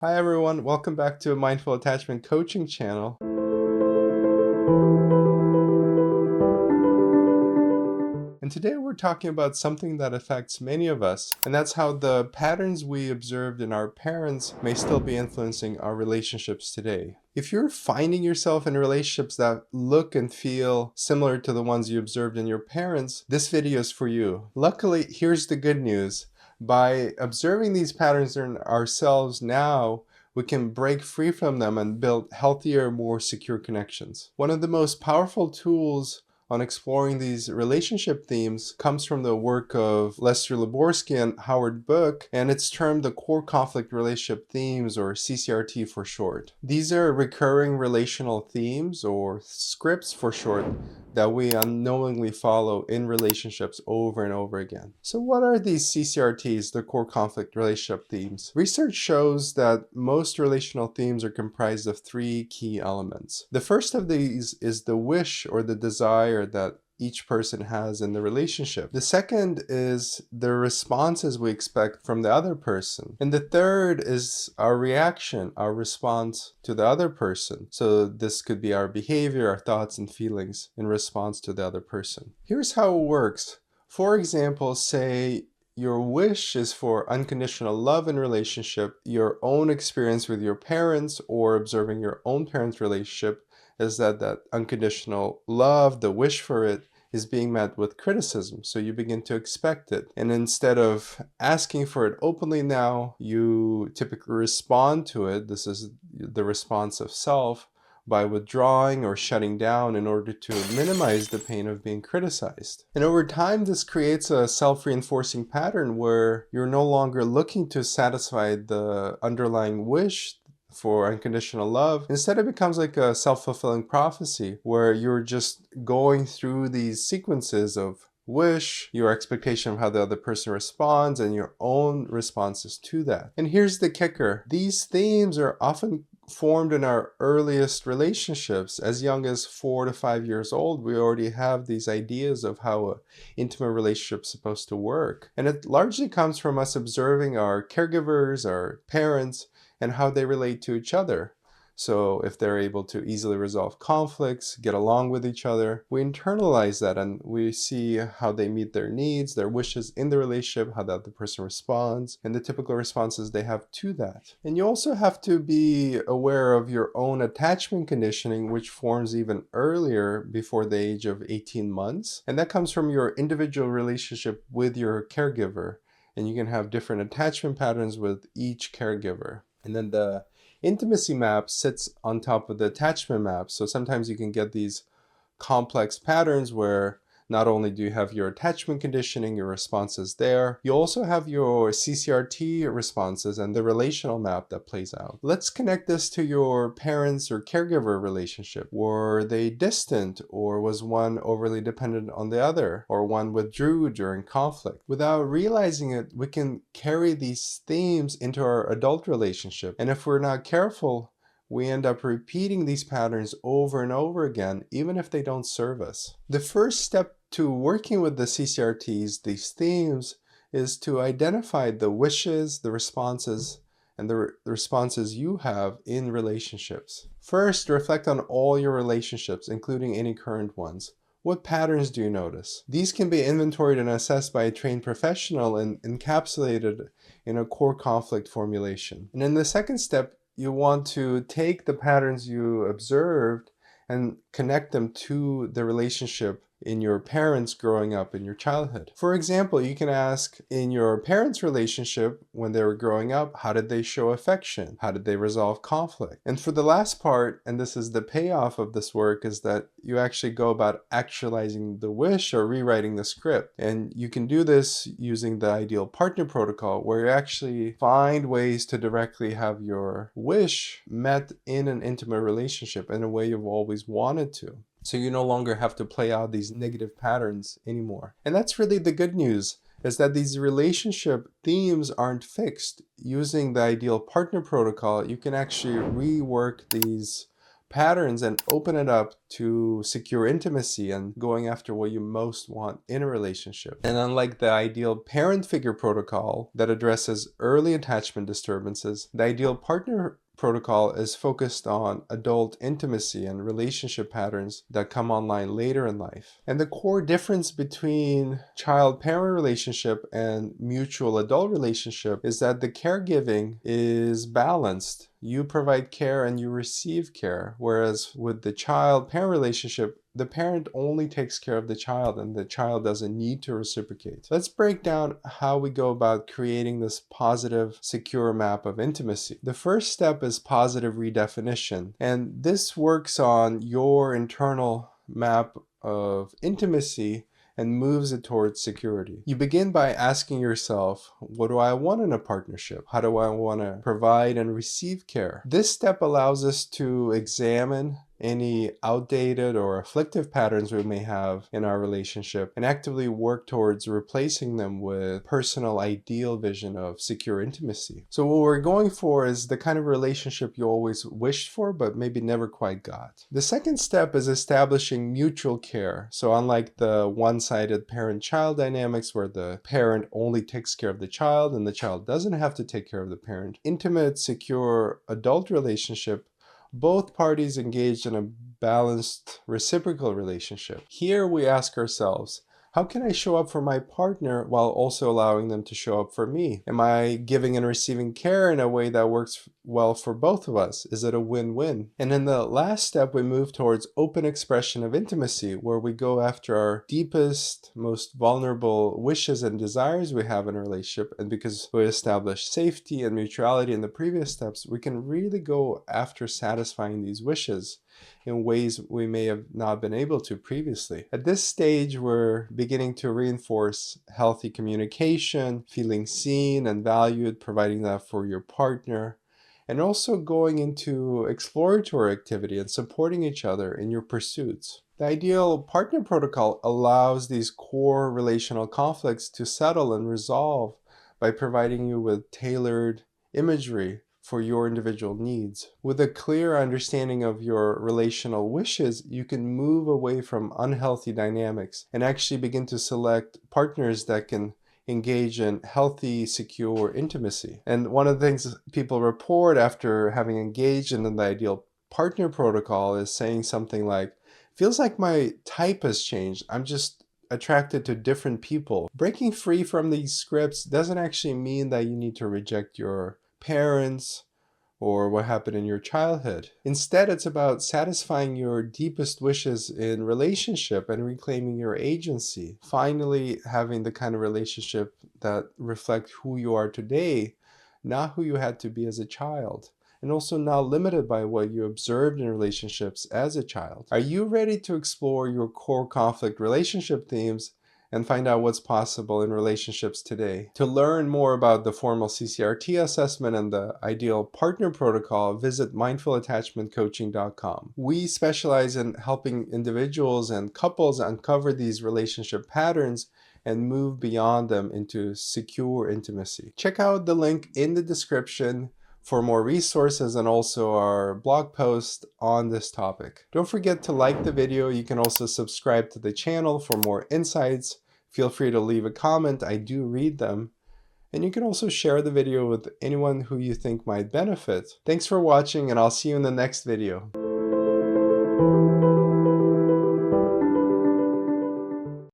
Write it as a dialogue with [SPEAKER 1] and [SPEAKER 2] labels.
[SPEAKER 1] Hi everyone, welcome back to a Mindful Attachment Coaching channel. And today we're talking about something that affects many of us, and that's how the patterns we observed in our parents may still be influencing our relationships today. If you're finding yourself in relationships that look and feel similar to the ones you observed in your parents, this video is for you. Luckily, here's the good news. By observing these patterns in ourselves now, we can break free from them and build healthier, more secure connections. One of the most powerful tools on exploring these relationship themes comes from the work of Lester Laborsky and Howard Book, and it's termed the Core Conflict Relational Themes, or CCRT for short. These are recurring relational themes, or scripts for short, that we unknowingly follow in relationships over and over again. So what are these CCRTs, the Core Conflict Relational Themes? Research shows that most relational themes are comprised of three key elements. The first of these is the wish or the desire that each person has in the relationship. The second is the responses we expect from the other person. And the third is our reaction, our response to the other person. So this could be our behavior, our thoughts and feelings in response to the other person. Here's how it works. For example, say your wish is for unconditional love in relationship. Your own experience with your parents or observing your own parents' relationship is that unconditional love, the wish for it, is being met with criticism. So you begin to expect it. And instead of asking for it openly now, you typically respond to it. This is the response of self, by withdrawing or shutting down in order to minimize the pain of being criticized. And over time, this creates a self-reinforcing pattern where you're no longer looking to satisfy the underlying wish for unconditional love. Instead, it becomes like a self-fulfilling prophecy where you're just going through these sequences of wish, your expectation of how the other person responds, and your own responses to that. And here's the kicker. These themes are often formed in our earliest relationships. As young as 4 to 5 years old, we already have these ideas of how an intimate relationship is supposed to work. And it largely comes from us observing our caregivers, our parents, and how they relate to each other. So if they're able to easily resolve conflicts, get along with each other, we internalize that and we see how they meet their needs, their wishes in the relationship, how the other person responds, and the typical responses they have to that. And you also have to be aware of your own attachment conditioning, which forms even earlier, before the age of 18 months. And that comes from your individual relationship with your caregiver. And you can have different attachment patterns with each caregiver. And then the intimacy map sits on top of the attachment map. So sometimes you can get these complex patterns where not only do you have your attachment conditioning, your responses there, you also have your CCRT responses and the relational map that plays out. Let's connect this to your parents or caregiver relationship. Were they distant, or was one overly dependent on the other, or one withdrew during conflict? Without realizing it, we can carry these themes into our adult relationship. And if we're not careful, we end up repeating these patterns over and over again, even if they don't serve us. The first step to working with the CCRTs, these themes, is to identify the wishes, the responses, and the responses you have in relationships. First, reflect on all your relationships, including any current ones. What patterns do you notice? These can be inventoried and assessed by a trained professional and encapsulated in a core conflict formulation. And in the second step, you want to take the patterns you observed and connect them to the relationship in your parents growing up in your childhood. For example, you can ask, in your parents' relationship when they were growing up, how did they show affection? How did they resolve conflict? And for the last part, and this is the payoff of this work, is that you actually go about actualizing the wish or rewriting the script. And you can do this using the ideal partner protocol, where you actually find ways to directly have your wish met in an intimate relationship in a way you've always wanted to. So you no longer have to play out these negative patterns anymore. And that's really the good news, is that these relationship themes aren't fixed. Using the ideal partner protocol, you can actually rework these patterns and open it up to secure intimacy and going after what you most want in a relationship. And unlike the ideal parent figure protocol that addresses early attachment disturbances, the ideal partner protocol is focused on adult intimacy and relationship patterns that come online later in life. And the core difference between child-parent relationship and mutual adult relationship is that the caregiving is balanced. You provide care and you receive care, whereas with the child-parent relationship, the parent only takes care of the child and the child doesn't need to reciprocate. Let's break down how we go about creating this positive, secure map of intimacy. The first step is positive redefinition, and this works on your internal map of intimacy and moves it towards security. You begin by asking yourself, what do I want in a partnership? How do I want to provide and receive care? This step allows us to examine any outdated or afflictive patterns we may have in our relationship and actively work towards replacing them with personal ideal vision of secure intimacy. So what we're going for is the kind of relationship you always wished for but maybe never quite got. The second step is establishing mutual care. So unlike the one-sided parent-child dynamics where the parent only takes care of the child and the child doesn't have to take care of the parent, intimate, secure adult relationship, both parties engaged in a balanced reciprocal relationship. Here we ask ourselves, how can I show up for my partner while also allowing them to show up for me? Am I giving and receiving care in a way that works well for both of us? Is it a win-win? And in the last step, we move towards open expression of intimacy, where we go after our deepest, most vulnerable wishes and desires we have in a relationship. And because we established safety and mutuality in the previous steps, we can really go after satisfying these wishes in ways we may have not been able to previously. At this stage, we're beginning to reinforce healthy communication, feeling seen and valued, providing that for your partner, and also going into exploratory activity and supporting each other in your pursuits. The ideal partner protocol allows these core relational conflicts to settle and resolve by providing you with tailored imagery for your individual needs. With a clear understanding of your relational wishes, you can move away from unhealthy dynamics and actually begin to select partners that can engage in healthy, secure intimacy. And one of the things people report after having engaged in the ideal partner protocol is saying something like, feels like my type has changed. I'm just attracted to different people. Breaking free from these scripts doesn't actually mean that you need to reject your parents or what happened in your childhood. Instead, it's about satisfying your deepest wishes in relationship and reclaiming your agency. Finally, having the kind of relationship that reflects who you are today, not who you had to be as a child. And also not limited by what you observed in relationships as a child. Are you ready to explore your core conflict relationship themes and find out what's possible in relationships today? To learn more about the formal CCRT assessment and the ideal partner protocol, visit mindfulattachmentcoaching.com. We specialize in helping individuals and couples uncover these relationship patterns and move beyond them into secure intimacy. Check out the link in the description for more resources and also our blog post on this topic. Don't forget to like the video. You can also subscribe to the channel for more insights. Feel free to leave a comment. I do read them. And you can also share the video with anyone who you think might benefit. Thanks for watching, and I'll see you in the next video.